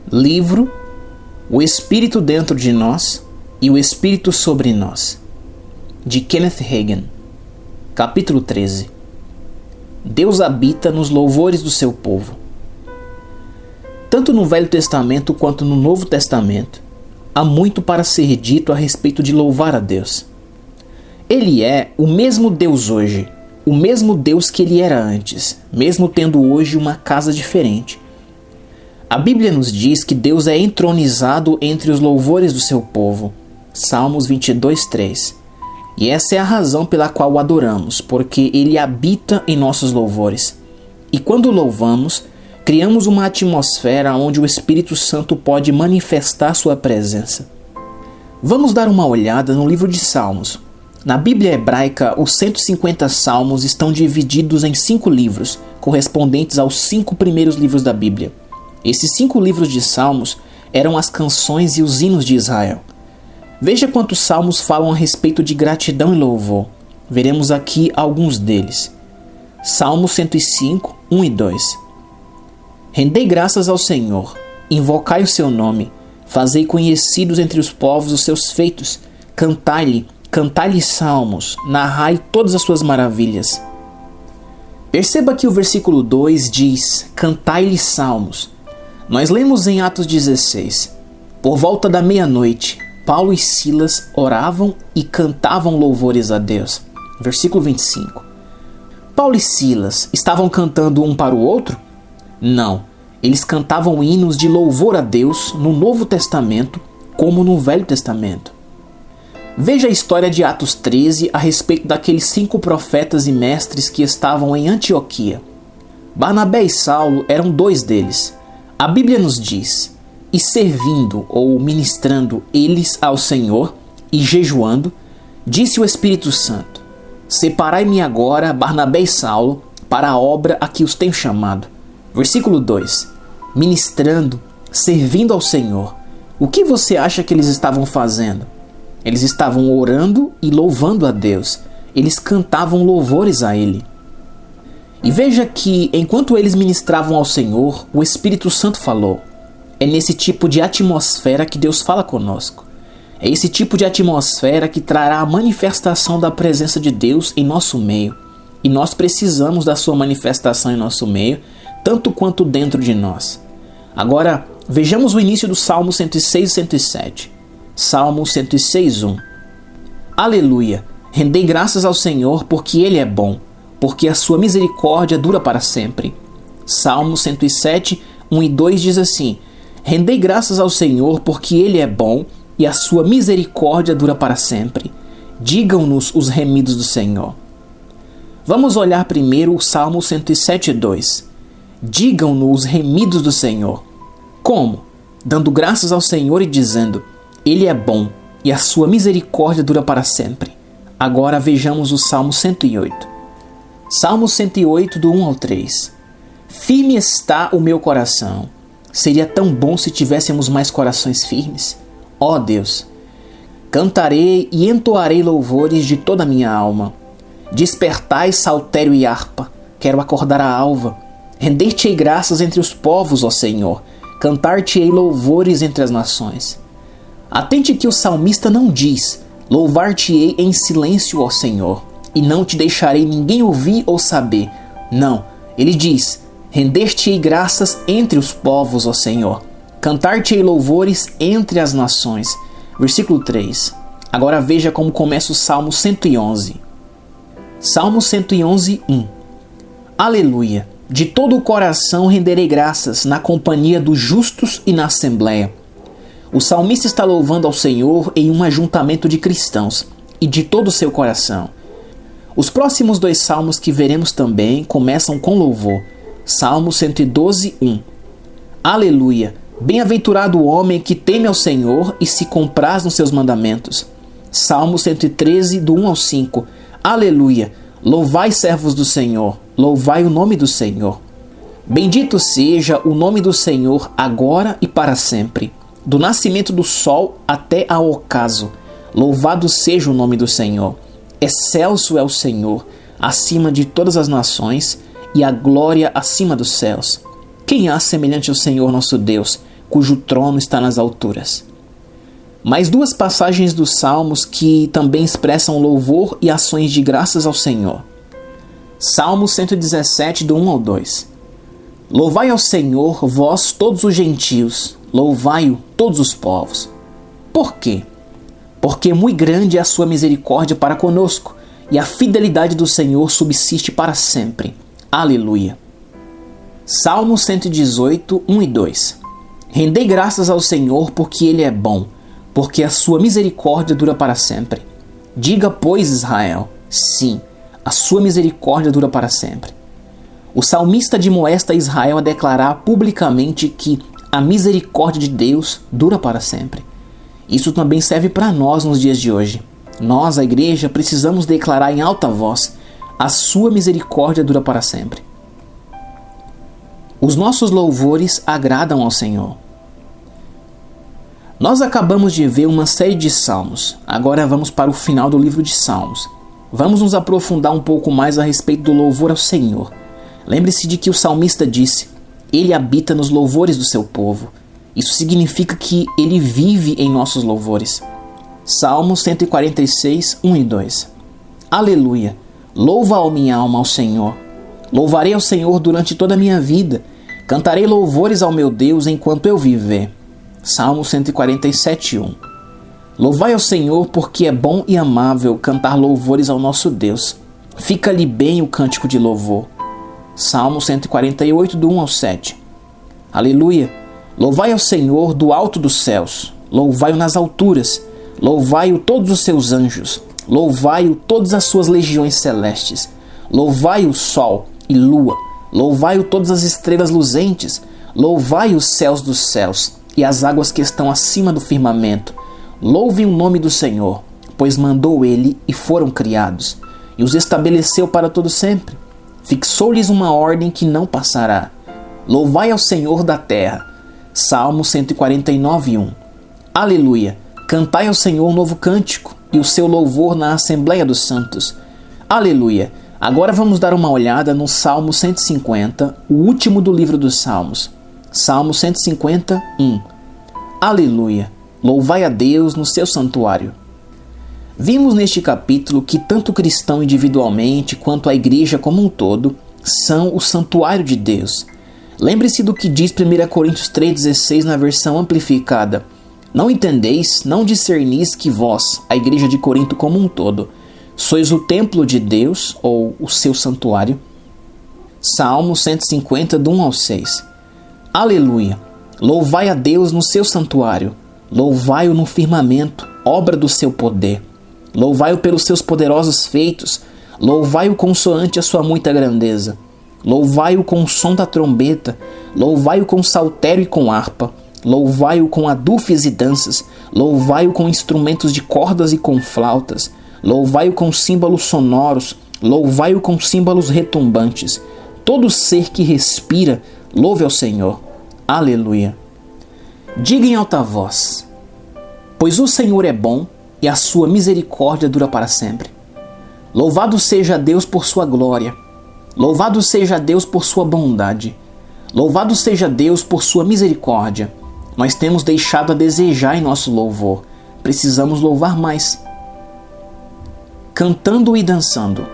Livro O Espírito Dentro de Nós e o Espírito Sobre Nós, de Kenneth Hagin. Capítulo 13. Deus habita nos louvores do seu povo. Tanto no Velho Testamento quanto no Novo Testamento, há muito para ser dito a respeito de louvar a Deus. Ele é o mesmo Deus hoje, o mesmo Deus que ele era antes, mesmo tendo hoje uma casa diferente. A Bíblia nos diz que Deus é entronizado entre os louvores do seu povo. Salmos 22:3. E essa é a razão pela qual o adoramos, porque ele habita em nossos louvores. E quando louvamos, criamos uma atmosfera onde o Espírito Santo pode manifestar sua presença. Vamos dar uma olhada no livro de Salmos. Na Bíblia hebraica, os 150 salmos estão divididos em 5 livros, correspondentes aos 5 primeiros livros da Bíblia. Esses 5 livros de salmos eram as canções e os hinos de Israel. Veja quantos salmos falam a respeito de gratidão e louvor. Veremos aqui alguns deles. Salmo 105, 1 e 2. Rendei graças ao Senhor, invocai o seu nome, fazei conhecidos entre os povos os seus feitos, cantai-lhe salmos, narrai todas as suas maravilhas. Perceba que o versículo 2 diz, cantai-lhe salmos. Nós lemos em Atos 16, por volta da meia-noite, Paulo e Silas oravam e cantavam louvores a Deus. Versículo 25. Paulo e Silas estavam cantando um para o outro? Não, eles cantavam hinos de louvor a Deus no Novo Testamento, como no Velho Testamento. Veja a história de Atos 13 a respeito daqueles 5 profetas e mestres que estavam em Antioquia. Barnabé e Saulo eram 2 deles. A Bíblia nos diz, e servindo ou ministrando eles ao Senhor e jejuando, disse o Espírito Santo, separai-me agora Barnabé e Saulo para a obra a que os tenho chamado. Versículo 2, ministrando, servindo ao Senhor. O que você acha que eles estavam fazendo? Eles estavam orando e louvando a Deus. Eles cantavam louvores a Ele. E veja que, enquanto eles ministravam ao Senhor, o Espírito Santo falou. É nesse tipo de atmosfera que Deus fala conosco. É esse tipo de atmosfera que trará a manifestação da presença de Deus em nosso meio. E nós precisamos da sua manifestação em nosso meio, tanto quanto dentro de nós. Agora, vejamos o início do Salmo 106 e 107. Salmo 106, 1. Aleluia! Rendei graças ao Senhor porque Ele é bom, porque a sua misericórdia dura para sempre. Salmo 107, 1 e 2 diz assim, rendei graças ao Senhor porque Ele é bom e a sua misericórdia dura para sempre. Digam-nos os remidos do Senhor. Vamos olhar primeiro o Salmo 107, 2. Digam-nos os remidos do Senhor. Como? Dando graças ao Senhor e dizendo, Ele é bom e a sua misericórdia dura para sempre. Agora vejamos o Salmo 108. Salmo 108, do 1 ao 3. Firme está o meu coração. Seria tão bom se tivéssemos mais corações firmes. Ó Deus, cantarei e entoarei louvores de toda a minha alma. Despertai saltério e harpa, quero acordar a alva. Render-te-ei graças entre os povos, ó Senhor. Cantar-te-ei louvores entre as nações. Atente que o salmista não diz, louvar-te-ei em silêncio, ó Senhor, e não te deixarei ninguém ouvir ou saber. Não, ele diz, render-te-ei graças entre os povos, ó Senhor. Cantar-te-ei louvores entre as nações. Versículo 3. Agora veja como começa o Salmo 111. Salmo 111, 1. Aleluia! De todo o coração renderei graças na companhia dos justos e na assembleia. O salmista está louvando ao Senhor em um ajuntamento de cristãos e de todo o seu coração. Os próximos 2 salmos que veremos também começam com louvor. Salmo 112, 1. Aleluia! Bem-aventurado o homem que teme ao Senhor e se compraz nos seus mandamentos. Salmo 113, do 1 ao 5. Aleluia! Louvai, servos do Senhor, louvai o nome do Senhor. Bendito seja o nome do Senhor agora e para sempre, do nascimento do sol até ao ocaso. Louvado seja o nome do Senhor. Excelso é o Senhor, acima de todas as nações, e a glória acima dos céus. Quem há semelhante ao Senhor nosso Deus, cujo trono está nas alturas. Mais duas passagens dos Salmos que também expressam louvor e ações de graças ao Senhor. Salmo 117, do 1 ao 2. Louvai ao Senhor, vós todos os gentios, louvai-o todos os povos. Por quê? Porque muito grande é a sua misericórdia para conosco, e a fidelidade do Senhor subsiste para sempre. Aleluia. Salmo 118, 1 e 2. Rendei graças ao Senhor porque Ele é bom, porque a sua misericórdia dura para sempre. Diga, pois, Israel, sim, a sua misericórdia dura para sempre. O salmista admoesta Israel a declarar publicamente que a misericórdia de Deus dura para sempre. Isso também serve para nós nos dias de hoje. Nós, a igreja, precisamos declarar em alta voz: a sua misericórdia dura para sempre. Os nossos louvores agradam ao Senhor. Nós acabamos de ver uma série de salmos. Agora vamos para o final do livro de Salmos. Vamos nos aprofundar um pouco mais a respeito do louvor ao Senhor. Lembre-se de que o salmista disse: Ele habita nos louvores do seu povo. Isso significa que Ele vive em nossos louvores. Salmo 146, 1 e 2. Aleluia! Louva, ó minha alma, ao Senhor. Louvarei ao Senhor durante toda a minha vida. Cantarei louvores ao meu Deus enquanto eu viver. Salmo 147, 1. Louvai ao Senhor porque é bom e amável cantar louvores ao nosso Deus. Fica-lhe bem o cântico de louvor. Salmo 148, do 1 ao 7. Aleluia! Louvai ao Senhor do alto dos céus. Louvai-o nas alturas. Louvai-o todos os seus anjos. Louvai-o todas as suas legiões celestes. Louvai-o sol e lua. Louvai-o todas as estrelas luzentes. Louvai os céus dos céus e as águas que estão acima do firmamento. Louvem o nome do Senhor, pois mandou Ele e foram criados, e os estabeleceu para todo sempre. Fixou-lhes uma ordem que não passará. Louvai ao Senhor da terra. Salmo 149, 1. Aleluia! Cantai ao Senhor um novo cântico, e o seu louvor na Assembleia dos Santos. Aleluia! Agora vamos dar uma olhada no Salmo 150, o último do livro dos Salmos. Salmo 150, 1. Aleluia! Louvai a Deus no seu santuário. Vimos neste capítulo que tanto o cristão individualmente quanto a igreja como um todo são o santuário de Deus. Lembre-se do que diz 1 Coríntios 3,16 na versão amplificada. Não entendeis, não discernis que vós, a igreja de Corinto como um todo, sois o templo de Deus, ou o seu santuário? Salmo 150, do 1 ao 6. Aleluia! Louvai a Deus no seu santuário. Louvai-o no firmamento, obra do seu poder. Louvai-o pelos seus poderosos feitos. Louvai-o consoante a sua muita grandeza. Louvai-o com o som da trombeta. Louvai-o com saltério e com harpa. Louvai-o com adufes e danças. Louvai-o com instrumentos de cordas e com flautas. Louvai-o com símbolos sonoros. Louvai-o com símbolos retumbantes. Todo ser que respira, louve ao Senhor. Aleluia! Diga em alta voz: pois o Senhor é bom e a sua misericórdia dura para sempre. Louvado seja Deus por sua glória. Louvado seja Deus por sua bondade. Louvado seja Deus por sua misericórdia. Nós temos deixado a desejar em nosso louvor. Precisamos louvar mais. Cantando e dançando.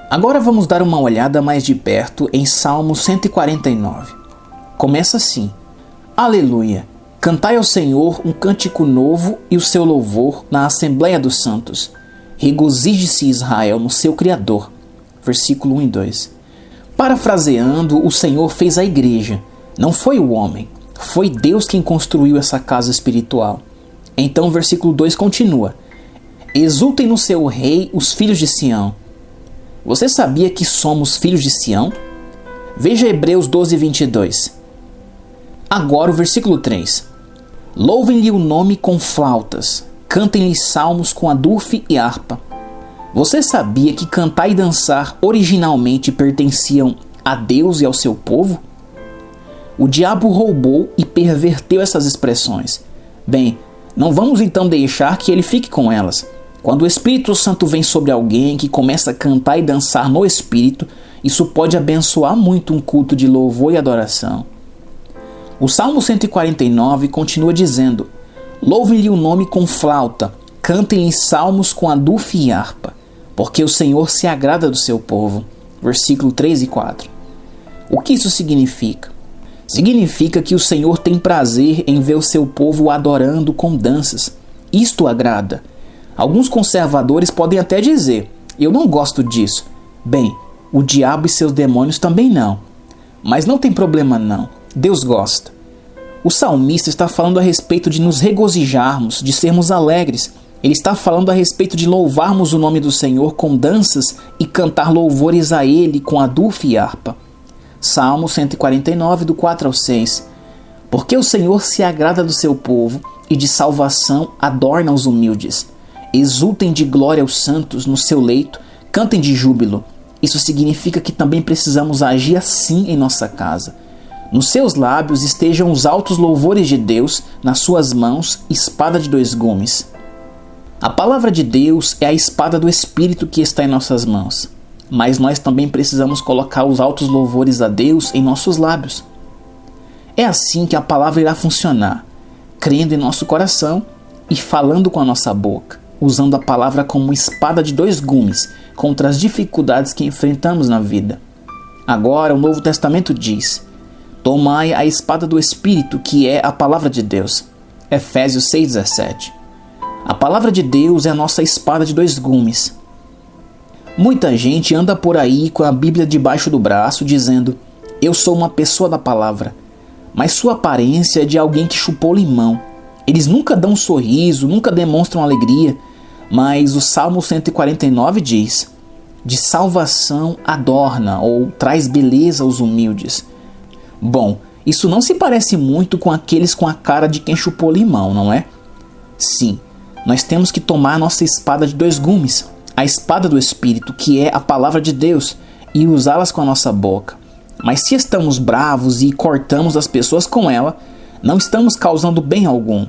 Agora vamos dar uma olhada mais de perto em Salmo 149. Começa assim: Aleluia! Cantai ao Senhor um cântico novo e o seu louvor na Assembleia dos Santos. Regozije-se Israel no seu Criador. Versículo 1 e 2. Parafraseando, o Senhor fez a igreja. Não foi o homem. Foi Deus quem construiu essa casa espiritual. Então o versículo 2 continua: Exultem no seu rei os filhos de Sião. Você sabia que somos filhos de Sião? Veja Hebreus 12, 22. Agora o versículo 3. Louvem-lhe o nome com flautas, cantem-lhe salmos com adufe e harpa. Você sabia que cantar e dançar originalmente pertenciam a Deus e ao seu povo? O diabo roubou e perverteu essas expressões. Bem, não vamos então deixar que ele fique com elas. Quando o Espírito Santo vem sobre alguém que começa a cantar e dançar no Espírito, isso pode abençoar muito um culto de louvor e adoração. O Salmo 149 continua dizendo: louvem-lhe o nome com flauta, cantem-lhe salmos com adufo e harpa, porque o Senhor se agrada do seu povo. Versículo 3 e 4. O que isso significa? Significa que o Senhor tem prazer em ver o seu povo o adorando com danças. Isto agrada. Alguns conservadores podem até dizer: eu não gosto disso. Bem, o diabo e seus demônios também não. Mas não tem problema não. Deus gosta. O salmista está falando a respeito de nos regozijarmos, de sermos alegres. Ele está falando a respeito de louvarmos o nome do Senhor com danças e cantar louvores a Ele com adufo e harpa. Salmo 149, do 4 ao 6. Porque o Senhor se agrada do seu povo e de salvação adorna os humildes. Exultem de glória os santos no seu leito, cantem de júbilo. Isso significa que também precisamos agir assim em nossa casa. Nos seus lábios estejam os altos louvores de Deus, nas suas mãos, espada de 2 gumes. A palavra de Deus é a espada do Espírito que está em nossas mãos, mas nós também precisamos colocar os altos louvores a Deus em nossos lábios. É assim que a palavra irá funcionar, crendo em nosso coração e falando com a nossa boca, usando a palavra como espada de 2 gumes contra as dificuldades que enfrentamos na vida. Agora o Novo Testamento diz: tomai a espada do Espírito, que é a palavra de Deus. Efésios 6,17. A palavra de Deus é a nossa espada de 2 gumes. Muita gente anda por aí com a Bíblia debaixo do braço dizendo: eu sou uma pessoa da palavra. Mas sua aparência é de alguém que chupou limão. Eles nunca dão um sorriso, nunca demonstram alegria. Mas o Salmo 149 diz: de salvação adorna ou traz beleza aos humildes. Bom, isso não se parece muito com aqueles com a cara de quem chupou limão, não é? Sim, nós temos que tomar a nossa espada de 2 gumes, a espada do Espírito, que é a palavra de Deus, e usá-las com a nossa boca. Mas se estamos bravos e cortamos as pessoas com ela, não estamos causando bem algum.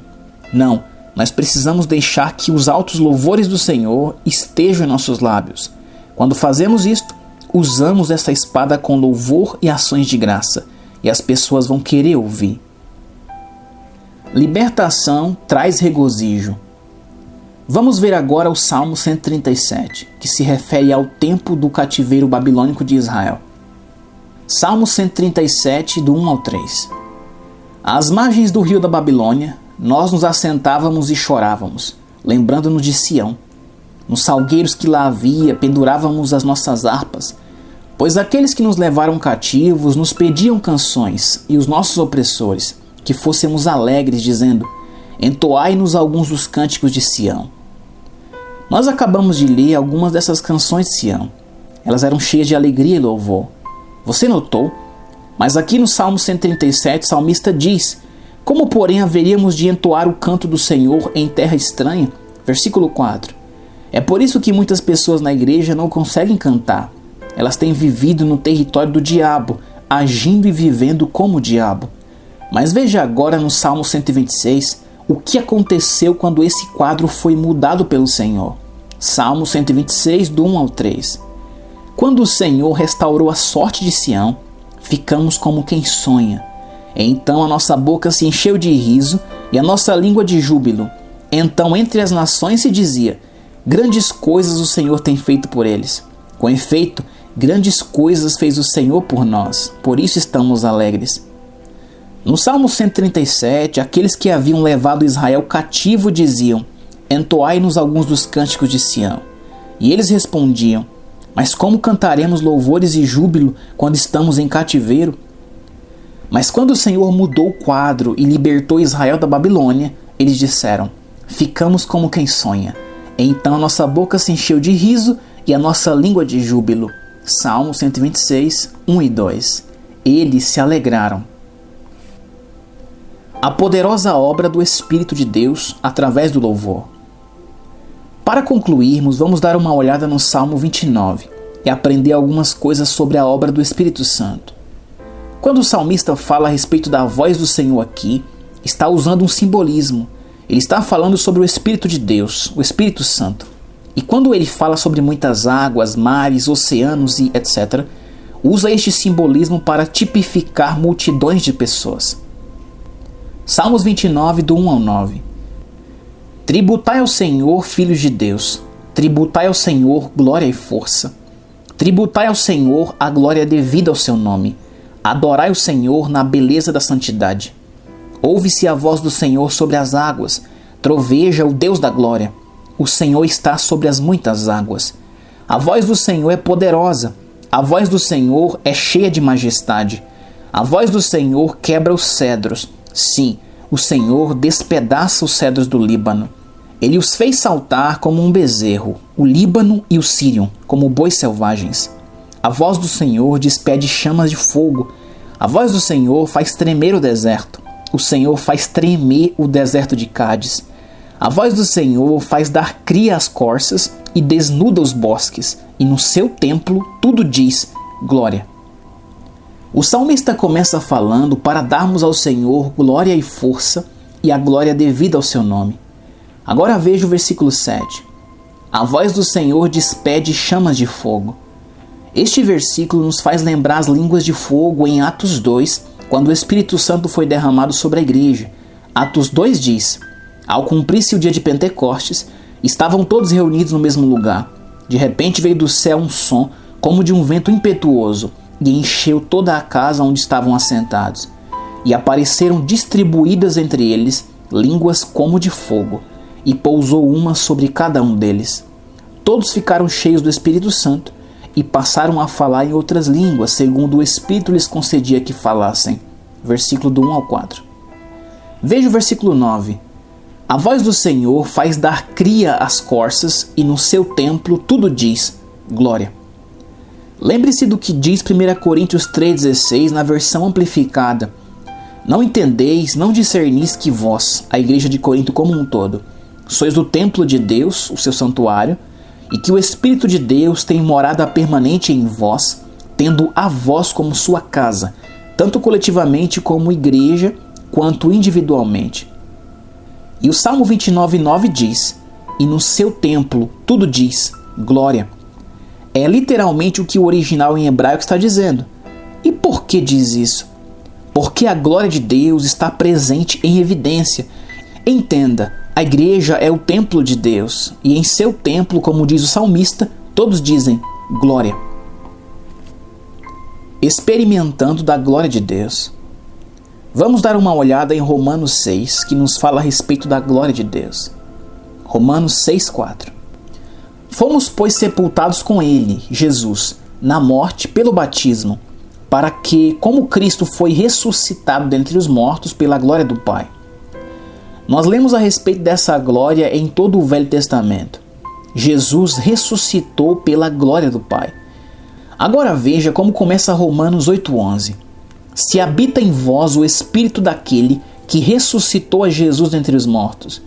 Não, nós precisamos deixar que os altos louvores do Senhor estejam em nossos lábios. Quando fazemos isto, usamos essa espada com louvor e ações de graça, e as pessoas vão querer ouvir. Libertação traz regozijo. Vamos ver agora o Salmo 137, que se refere ao tempo do cativeiro babilônico de Israel. Salmo 137, do 1 ao 3. Às margens do rio da Babilônia, nós nos assentávamos e chorávamos, lembrando-nos de Sião. Nos salgueiros que lá havia, pendurávamos as nossas harpas, pois aqueles que nos levaram cativos nos pediam canções, e os nossos opressores, que fôssemos alegres, dizendo: entoai-nos alguns dos cânticos de Sião. Nós acabamos de ler algumas dessas canções de Sião. Elas eram cheias de alegria e louvor. Você notou? Mas aqui no Salmo 137, o salmista diz: como, porém, haveríamos de entoar o canto do Senhor em terra estranha? Versículo 4. É por isso que muitas pessoas na igreja não conseguem cantar. Elas têm vivido no território do diabo, agindo e vivendo como o diabo. Mas veja agora no Salmo 126 o que aconteceu quando esse quadro foi mudado pelo Senhor. Salmo 126, do 1 ao 3. Quando o Senhor restaurou a sorte de Sião, ficamos como quem sonha. Então a nossa boca se encheu de riso e a nossa língua de júbilo. Então entre as nações se dizia: grandes coisas o Senhor tem feito por eles. Com efeito, grandes coisas fez o Senhor por nós, por isso estamos alegres. No Salmo 137, aqueles que haviam levado Israel cativo diziam: entoai-nos alguns dos cânticos de Sião. E eles respondiam: mas como cantaremos louvores e júbilo quando estamos em cativeiro? Mas quando o Senhor mudou o quadro e libertou Israel da Babilônia, eles disseram: ficamos como quem sonha. Então a nossa boca se encheu de riso e a nossa língua de júbilo. Salmo 126, 1 e 2. Eles se alegraram. A poderosa obra do Espírito de Deus através do louvor. Para concluirmos, vamos dar uma olhada no Salmo 29 e aprender algumas coisas sobre a obra do Espírito Santo. Quando o salmista fala a respeito da voz do Senhor aqui, está usando um simbolismo. Ele está falando sobre o Espírito de Deus, o Espírito Santo. E quando ele fala sobre muitas águas, mares, oceanos e etc., usa este simbolismo para tipificar multidões de pessoas. Salmos 29, do 1 ao 9. Tributai ao Senhor, filhos de Deus. Tributai ao Senhor glória e força. Tributai ao Senhor a glória devida ao seu nome. Adorai o Senhor na beleza da santidade. Ouve-se a voz do Senhor sobre as águas. Troveja o Deus da glória. O Senhor está sobre as muitas águas. A voz do Senhor é poderosa. A voz do Senhor é cheia de majestade. A voz do Senhor quebra os cedros. Sim, o Senhor despedaça os cedros do Líbano. Ele os fez saltar como um bezerro, o Líbano e o Sírion, como bois selvagens. A voz do Senhor despede chamas de fogo. A voz do Senhor faz tremer o deserto. O Senhor faz tremer o deserto de Cádiz. A voz do Senhor faz dar cria às corças e desnuda os bosques, e no seu templo tudo diz glória. O salmista começa falando para darmos ao Senhor glória e força e a glória devida ao seu nome. Agora veja o versículo 7. A voz do Senhor despede chamas de fogo. Este versículo nos faz lembrar as línguas de fogo em Atos 2, quando o Espírito Santo foi derramado sobre a igreja. Atos 2 diz: ao cumprir-se o dia de Pentecostes, estavam todos reunidos no mesmo lugar. De repente veio do céu um som, como de um vento impetuoso, e encheu toda a casa onde estavam assentados. E apareceram distribuídas entre eles línguas como de fogo, e pousou uma sobre cada um deles. Todos ficaram cheios do Espírito Santo e passaram a falar em outras línguas, segundo o Espírito lhes concedia que falassem. Versículo do 1 ao 4. Veja o versículo 9. A voz do Senhor faz dar cria às corças, e no seu templo tudo diz glória. Lembre-se do que diz 1 Coríntios 3,16 na versão amplificada. Não entendeis, não discernis que vós, a igreja de Corinto como um todo, sois o templo de Deus, o seu santuário, e que o Espírito de Deus tem morada permanente em vós, tendo a vós como sua casa, tanto coletivamente como igreja, quanto individualmente. E o Salmo 29,9 diz: e no seu templo tudo diz glória. É literalmente o que o original em hebraico está dizendo. E por que diz isso? Porque a glória de Deus está presente em evidência. Entenda, a igreja é o templo de Deus, e em seu templo, como diz o salmista, todos dizem glória. Experimentando da glória de Deus. Vamos dar uma olhada em Romanos 6, que nos fala a respeito da glória de Deus. Romanos 6,4. Fomos, pois, sepultados com ele, Jesus, na morte pelo batismo, para que, como Cristo foi ressuscitado dentre os mortos pela glória do Pai. Nós lemos a respeito dessa glória em todo o Velho Testamento. Jesus ressuscitou pela glória do Pai. Agora veja como começa Romanos 8,11. Se habita em vós o Espírito daquele que ressuscitou a Jesus dentre os mortos.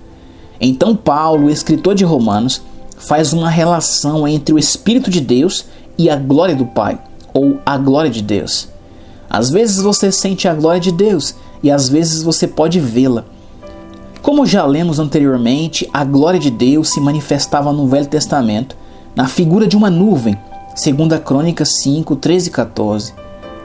Então Paulo, o escritor de Romanos, faz uma relação entre o Espírito de Deus e a glória do Pai, ou a glória de Deus. Às vezes você sente a glória de Deus e às vezes você pode vê-la. Como já lemos anteriormente, a glória de Deus se manifestava no Velho Testamento na figura de uma nuvem, 2 Crônicas 5, 13 e 14.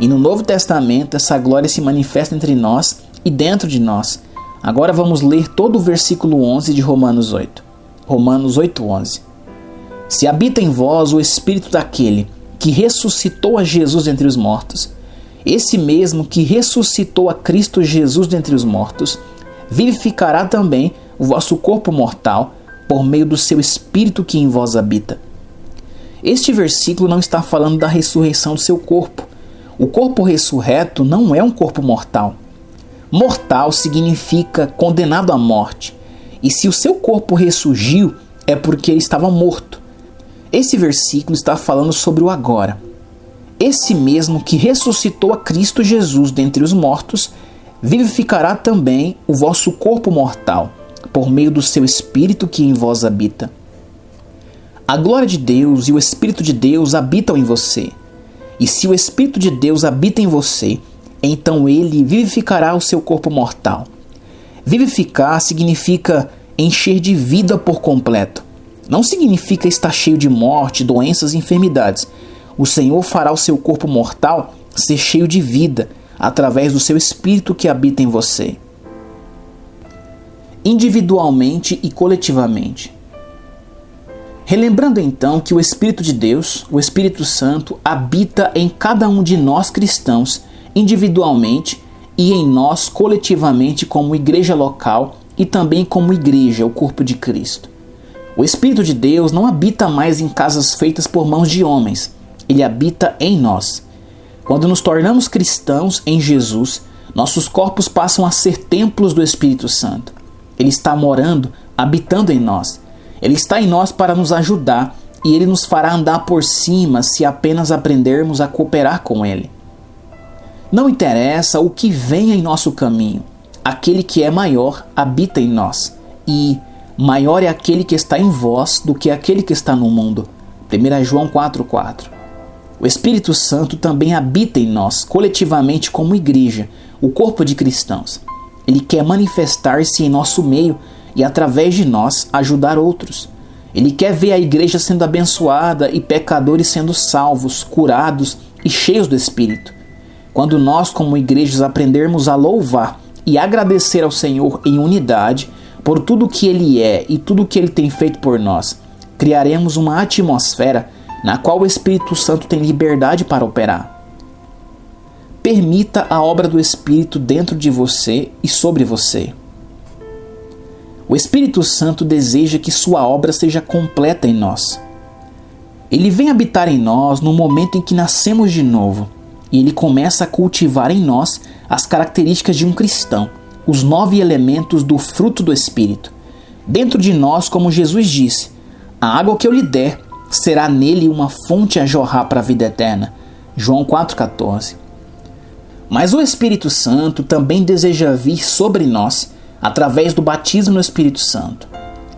E no Novo Testamento essa glória se manifesta entre nós e dentro de nós. Agora vamos ler todo o versículo 11 de Romanos 8. Romanos 8:11. Se habita em vós o Espírito daquele que ressuscitou a Jesus dentre os mortos, esse mesmo que ressuscitou a Cristo Jesus dentre os mortos, vivificará também o vosso corpo mortal por meio do seu Espírito que em vós habita. Este versículo não está falando da ressurreição do seu corpo. O corpo ressurreto não é um corpo mortal. Mortal significa condenado à morte. E se o seu corpo ressurgiu, é porque ele estava morto. Esse versículo está falando sobre o agora. Esse mesmo que ressuscitou a Cristo Jesus dentre os mortos, vivificará também o vosso corpo mortal, por meio do seu Espírito que em vós habita. A glória de Deus e o Espírito de Deus habitam em você. E se o Espírito de Deus habita em você, então ele vivificará o seu corpo mortal. Vivificar significa encher de vida por completo. Não significa estar cheio de morte, doenças e enfermidades. O Senhor fará o seu corpo mortal ser cheio de vida, através do seu Espírito que habita em você. individualmente e coletivamente. Relembrando então que o Espírito de Deus, o Espírito Santo, habita em cada um de nós cristãos, individualmente, e em nós coletivamente como igreja local e também como igreja, o corpo de Cristo. O Espírito de Deus não habita mais em casas feitas por mãos de homens, ele habita em nós. Quando nos tornamos cristãos em Jesus, nossos corpos passam a ser templos do Espírito Santo. Ele está morando, habitando em nós. Ele está em nós para nos ajudar e ele nos fará andar por cima se apenas aprendermos a cooperar com ele. Não interessa o que venha em nosso caminho, aquele que é maior habita em nós, e maior é aquele que está em vós do que aquele que está no mundo. 1 João 4,4. O Espírito Santo também habita em nós, coletivamente como igreja, o corpo de cristãos. Ele quer manifestar-se em nosso meio e, através de nós, ajudar outros. Ele quer ver a igreja sendo abençoada e pecadores sendo salvos, curados e cheios do Espírito. Quando nós, como igrejas, aprendermos a louvar e agradecer ao Senhor em unidade por tudo que Ele é e tudo que Ele tem feito por nós, criaremos uma atmosfera na qual o Espírito Santo tem liberdade para operar. Permita a obra do Espírito dentro de você e sobre você. O Espírito Santo deseja que sua obra seja completa em nós. Ele vem habitar em nós no momento em que nascemos de novo. E ele começa a cultivar em nós as características de um cristão, os 9 elementos do fruto do Espírito. Dentro de nós, como Jesus disse, a água que eu lhe der será nele uma fonte a jorrar para a vida eterna. João 4,14. Mas o Espírito Santo também deseja vir sobre nós através do batismo no Espírito Santo.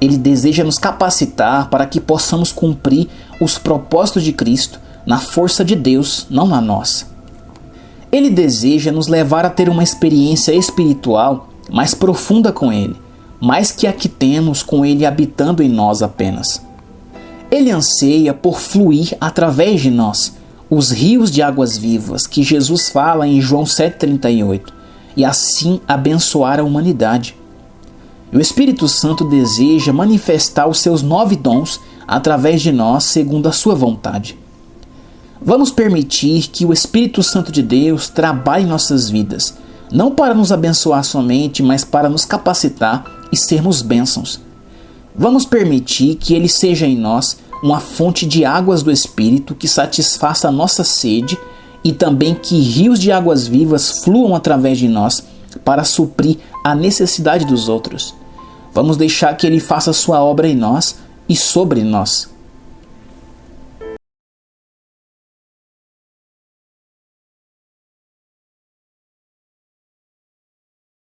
Ele deseja nos capacitar para que possamos cumprir os propósitos de Cristo na força de Deus, não na nossa. Ele deseja nos levar a ter uma experiência espiritual mais profunda com Ele, mais que a que temos com Ele habitando em nós apenas. Ele anseia por fluir através de nós, os rios de águas vivas que Jesus fala em João 7,38, e assim abençoar a humanidade. E o Espírito Santo deseja manifestar os seus 9 dons através de nós segundo a sua vontade. Vamos permitir que o Espírito Santo de Deus trabalhe em nossas vidas, não para nos abençoar somente, mas para nos capacitar e sermos bênçãos. Vamos permitir que Ele seja em nós uma fonte de águas do Espírito que satisfaça a nossa sede e também que rios de águas vivas fluam através de nós para suprir a necessidade dos outros. Vamos deixar que Ele faça sua obra em nós e sobre nós.